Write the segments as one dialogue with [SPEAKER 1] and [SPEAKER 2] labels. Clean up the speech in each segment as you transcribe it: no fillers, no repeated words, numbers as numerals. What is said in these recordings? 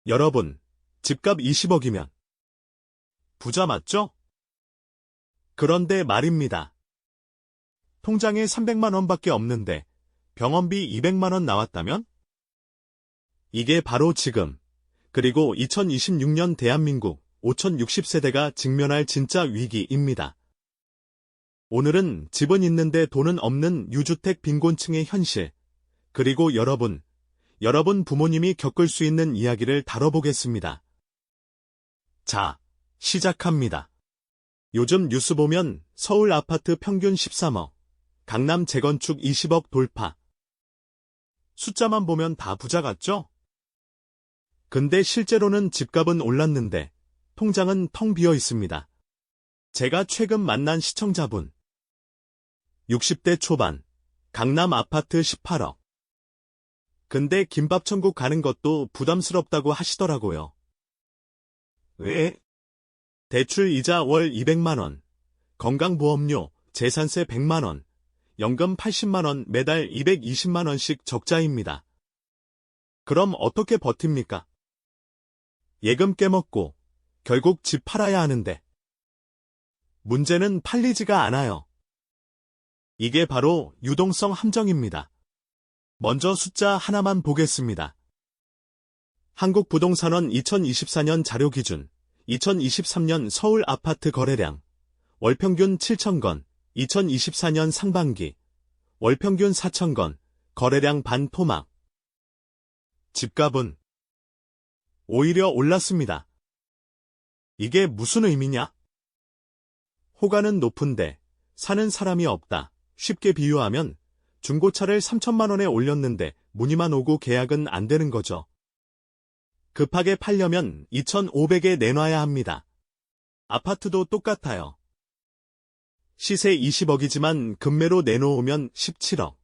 [SPEAKER 1] 여러분, 집값 20억이면 부자 맞죠? 그런데 말입니다. 통장에 300만 원밖에 없는데 병원비 200만 원 나왔다면? 이게 바로 지금, 그리고 2026년 대한민국 5060세대가 직면할 진짜 위기입니다. 오늘은 집은 있는데 돈은 없는 유주택 빈곤층의 현실, 그리고 여러분 부모님이 겪을 수 있는 이야기를 다뤄보겠습니다. 자, 시작합니다. 요즘 뉴스 보면 서울 아파트 평균 13억, 강남 재건축 20억 돌파. 숫자만 보면 다 부자 같죠? 근데 실제로는 집값은 올랐는데 통장은 텅 비어 있습니다. 제가 최근 만난 시청자분. 60대 초반, 강남 아파트 18억. 근데 김밥천국 가는 것도 부담스럽다고 하시더라고요. 왜? 대출 이자 월 200만 원, 건강보험료, 재산세 100만 원, 연금 80만 원, 매달 220만 원씩 적자입니다. 그럼 어떻게 버팁니까? 예금 깨먹고 결국 집 팔아야 하는데. 문제는 팔리지가 않아요. 이게 바로 유동성 함정입니다. 먼저 숫자 하나만 보겠습니다. 한국부동산원 2024년 자료 기준 2023년 서울 아파트 거래량 월평균 7,000건, 2024년 상반기 월평균 4,000건, 거래량 반토막. 집값은 오히려 올랐습니다. 이게 무슨 의미냐? 호가는 높은데 사는 사람이 없다. 쉽게 비유하면 중고차를 3천만 원에 올렸는데 문의만 오고 계약은 안 되는 거죠. 급하게 팔려면 2,500에 내놔야 합니다. 아파트도 똑같아요. 시세 20억이지만 급매로 내놓으면 17억,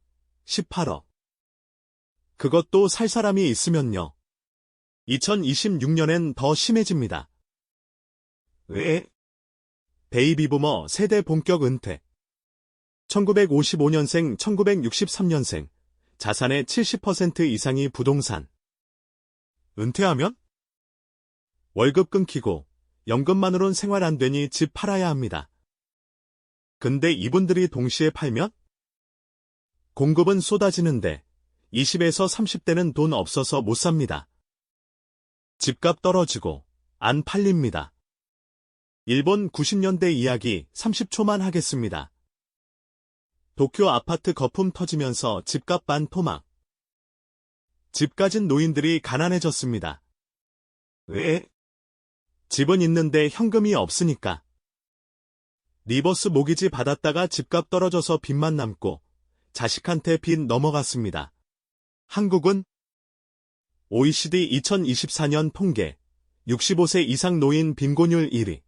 [SPEAKER 1] 18억. 그것도 살 사람이 있으면요. 2026년엔 더 심해집니다. 왜? 베이비부머 세대 본격 은퇴. 1955년생, 1963년생, 자산의 70% 이상이 부동산. 은퇴하면? 월급 끊기고 연금만으론 생활 안 되니 집 팔아야 합니다. 근데 이분들이 동시에 팔면? 공급은 쏟아지는데 20에서 30대는 돈 없어서 못 삽니다. 집값 떨어지고 안 팔립니다. 일본 90년대 이야기 30초만 하겠습니다. 도쿄 아파트 거품 터지면서 집값 반토막. 집 가진 노인들이 가난해졌습니다. 왜? 집은 있는데 현금이 없으니까. 리버스 모기지 받았다가 집값 떨어져서 빚만 남고 자식한테 빚 넘어갔습니다. 한국은 OECD 2024년 통계 65세 이상 노인 빈곤율 1위.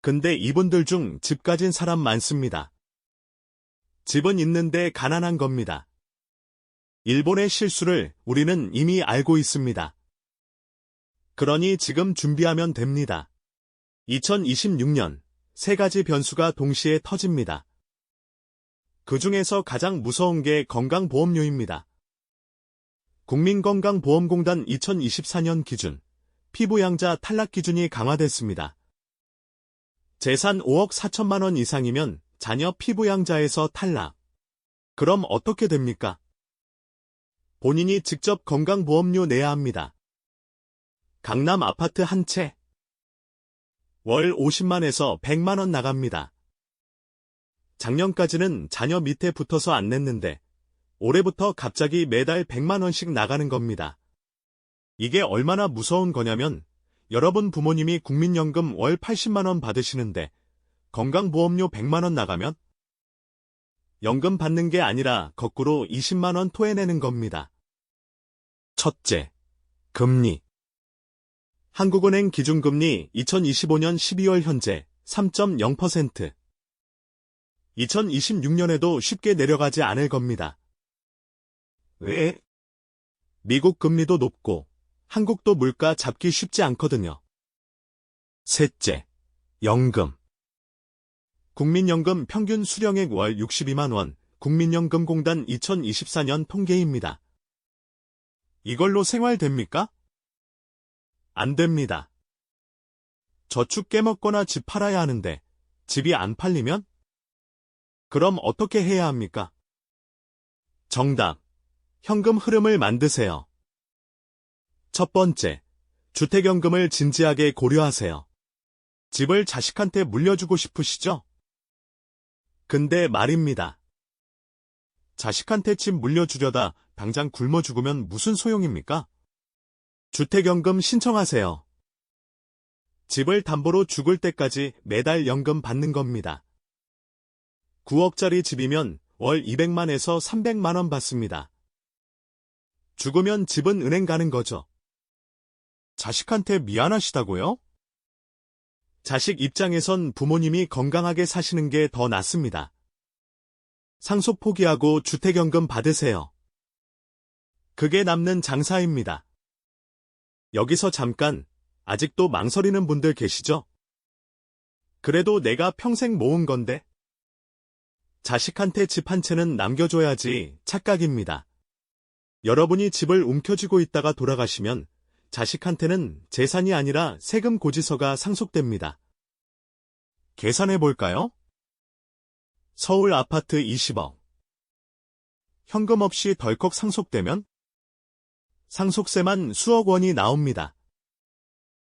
[SPEAKER 1] 근데 이분들 중 집 가진 사람 많습니다. 집은 있는데 가난한 겁니다. 일본의 실수를 우리는 이미 알고 있습니다. 그러니 지금 준비하면 됩니다. 2026년 세 가지 변수가 동시에 터집니다. 그 중에서 가장 무서운 게 건강보험료입니다. 국민건강보험공단 2024년 기준 피부양자 탈락 기준이 강화됐습니다. 재산 5억 4천만 원 이상이면 자녀 피부양자에서 탈락. 그럼 어떻게 됩니까? 본인이 직접 건강보험료 내야 합니다. 강남 아파트 한 채. 월 50만에서 100만 원 나갑니다. 작년까지는 자녀 밑에 붙어서 안 냈는데 올해부터 갑자기 매달 100만 원씩 나가는 겁니다. 이게 얼마나 무서운 거냐면 여러분 부모님이 국민연금 월 80만 원 받으시는데 건강보험료 100만 원 나가면 연금 받는 게 아니라 거꾸로 20만 원 토해내는 겁니다. 첫째, 금리. 한국은행 기준금리 2025년 12월 현재 3.0%. 2026년에도 쉽게 내려가지 않을 겁니다. 왜? 미국 금리도 높고 한국도 물가 잡기 쉽지 않거든요. 셋째, 연금. 국민연금 평균 수령액 월 62만 원, 국민연금공단 2024년 통계입니다. 이걸로 생활됩니까? 안 됩니다. 저축 깨먹거나 집 팔아야 하는데 집이 안 팔리면? 그럼 어떻게 해야 합니까? 정답. 현금 흐름을 만드세요. 첫 번째, 주택연금을 진지하게 고려하세요. 집을 자식한테 물려주고 싶으시죠? 근데 말입니다. 자식한테 집 물려주려다 당장 굶어 죽으면 무슨 소용입니까? 주택연금 신청하세요. 집을 담보로 죽을 때까지 매달 연금 받는 겁니다. 9억짜리 집이면 월 200만에서 300만 원 받습니다. 죽으면 집은 은행 가는 거죠. 자식한테 미안하시다고요? 자식 입장에선 부모님이 건강하게 사시는 게 더 낫습니다. 상속 포기하고 주택연금 받으세요. 그게 남는 장사입니다. 여기서 잠깐, 아직도 망설이는 분들 계시죠? 그래도 내가 평생 모은 건데? 자식한테 집 한 채는 남겨줘야지 착각입니다. 여러분이 집을 움켜쥐고 있다가 돌아가시면 자식한테는 재산이 아니라 세금 고지서가 상속됩니다. 계산해 볼까요? 서울 아파트 20억. 현금 없이 덜컥 상속되면 상속세만 수억 원이 나옵니다.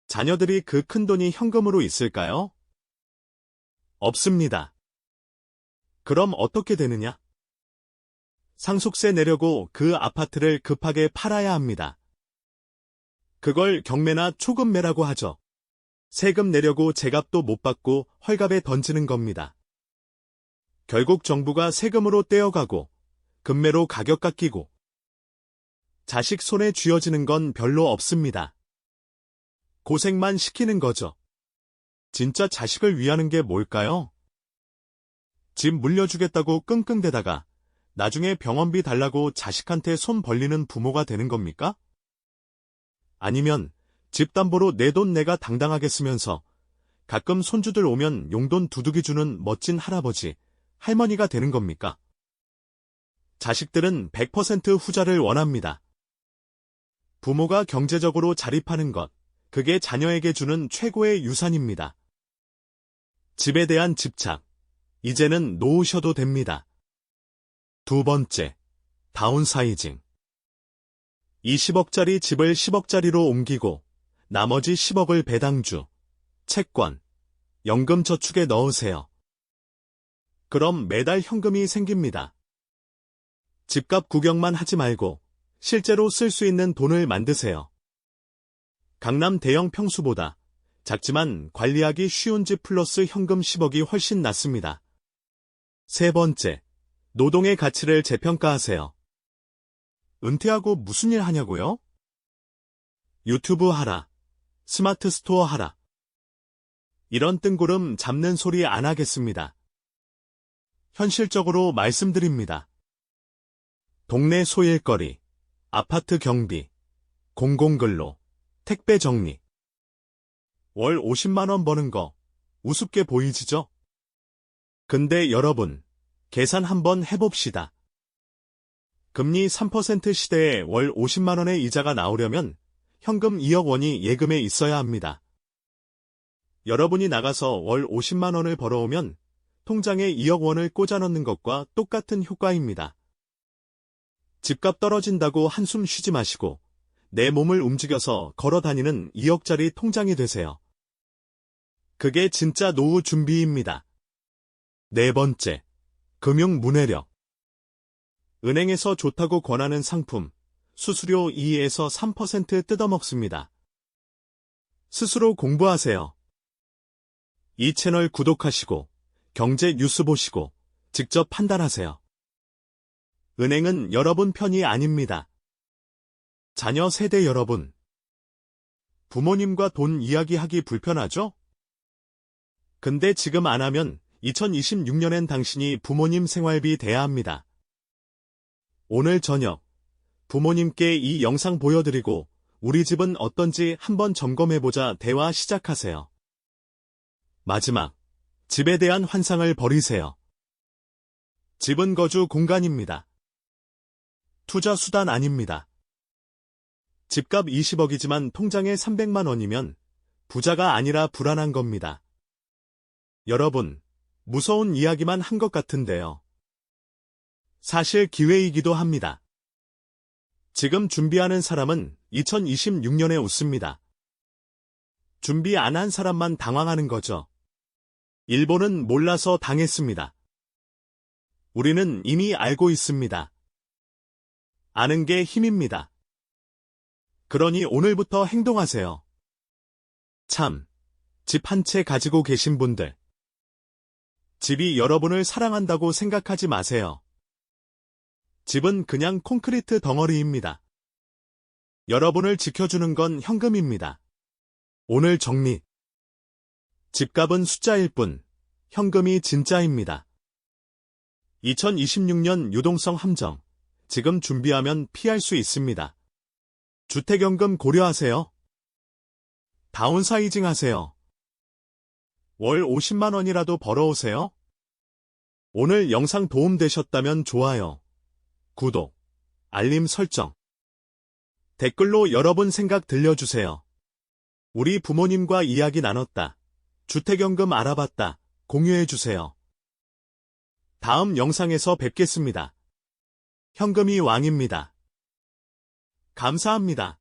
[SPEAKER 1] 자녀들이 그 큰 돈이 현금으로 있을까요? 없습니다. 그럼 어떻게 되느냐? 상속세 내려고 그 아파트를 급하게 팔아야 합니다. 그걸 경매나 초급매라고 하죠. 세금 내려고 제값도 못 받고 헐값에 던지는 겁니다. 결국 정부가 세금으로 떼어가고 금매로 가격 깎이고 자식 손에 쥐어지는 건 별로 없습니다. 고생만 시키는 거죠. 진짜 자식을 위하는 게 뭘까요? 집 물려주겠다고 끙끙대다가 나중에 병원비 달라고 자식한테 손 벌리는 부모가 되는 겁니까? 아니면 집 담보로 내 돈 내가 당당하게 쓰면서 가끔 손주들 오면 용돈 두둑이 주는 멋진 할아버지, 할머니가 되는 겁니까? 자식들은 100% 후자를 원합니다. 부모가 경제적으로 자립하는 것, 그게 자녀에게 주는 최고의 유산입니다. 집에 대한 집착, 이제는 놓으셔도 됩니다. 두 번째, 다운사이징. 20억짜리 집을 10억짜리로 옮기고 나머지 10억을 배당주, 채권, 연금저축에 넣으세요. 그럼 매달 현금이 생깁니다. 집값 구경만 하지 말고 실제로 쓸 수 있는 돈을 만드세요. 강남 대형 평수보다 작지만 관리하기 쉬운 집 플러스 현금 10억이 훨씬 낫습니다. 세 번째, 노동의 가치를 재평가하세요. 은퇴하고 무슨 일 하냐고요? 유튜브 하라. 스마트 스토어 하라. 이런 뜬구름 잡는 소리 안 하겠습니다. 현실적으로 말씀드립니다. 동네 소일거리, 아파트 경비, 공공근로, 택배 정리. 월 50만 원 버는 거 우습게 보이시죠? 근데 여러분, 계산 한번 해봅시다. 금리 3% 시대에 월 50만 원의 이자가 나오려면 현금 2억 원이 예금에 있어야 합니다. 여러분이 나가서 월 50만 원을 벌어오면 통장에 2억 원을 꽂아 넣는 것과 똑같은 효과입니다. 집값 떨어진다고 한숨 쉬지 마시고 내 몸을 움직여서 걸어 다니는 2억짜리 통장이 되세요. 그게 진짜 노후 준비입니다. 네 번째, 금융 문해력. 은행에서 좋다고 권하는 상품, 수수료 2에서 3% 뜯어먹습니다. 스스로 공부하세요. 이 채널 구독하시고 경제 뉴스 보시고 직접 판단하세요. 은행은 여러분 편이 아닙니다. 자녀 세대 여러분. 부모님과 돈 이야기하기 불편하죠? 근데 지금 안 하면 2026년엔 당신이 부모님 생활비 대야 합니다. 오늘 저녁 부모님께 이 영상 보여드리고 우리 집은 어떤지 한번 점검해보자 대화 시작하세요. 마지막, 집에 대한 환상을 버리세요. 집은 거주 공간입니다. 투자 수단 아닙니다. 집값 20억이지만 통장에 300만 원이면 부자가 아니라 불안한 겁니다. 여러분, 무서운 이야기만 한 것 같은데요. 사실 기회이기도 합니다. 지금 준비하는 사람은 2026년에 웃습니다. 준비 안 한 사람만 당황하는 거죠. 일본은 몰라서 당했습니다. 우리는 이미 알고 있습니다. 아는 게 힘입니다. 그러니 오늘부터 행동하세요. 참, 집 한 채 가지고 계신 분들. 집이 여러분을 사랑한다고 생각하지 마세요. 집은 그냥 콘크리트 덩어리입니다. 여러분을 지켜주는 건 현금입니다. 오늘 정리. 집값은 숫자일 뿐, 현금이 진짜입니다. 2026년 유동성 함정. 지금 준비하면 피할 수 있습니다. 주택연금 고려하세요. 다운사이징 하세요. 월 50만 원이라도 벌어오세요. 오늘 영상 도움되셨다면 좋아요, 구독, 알림 설정. 댓글로 여러분 생각 들려주세요. 우리 부모님과 이야기 나눴다. 주택연금 알아봤다. 공유해주세요. 다음 영상에서 뵙겠습니다. 현금이 왕입니다. 감사합니다.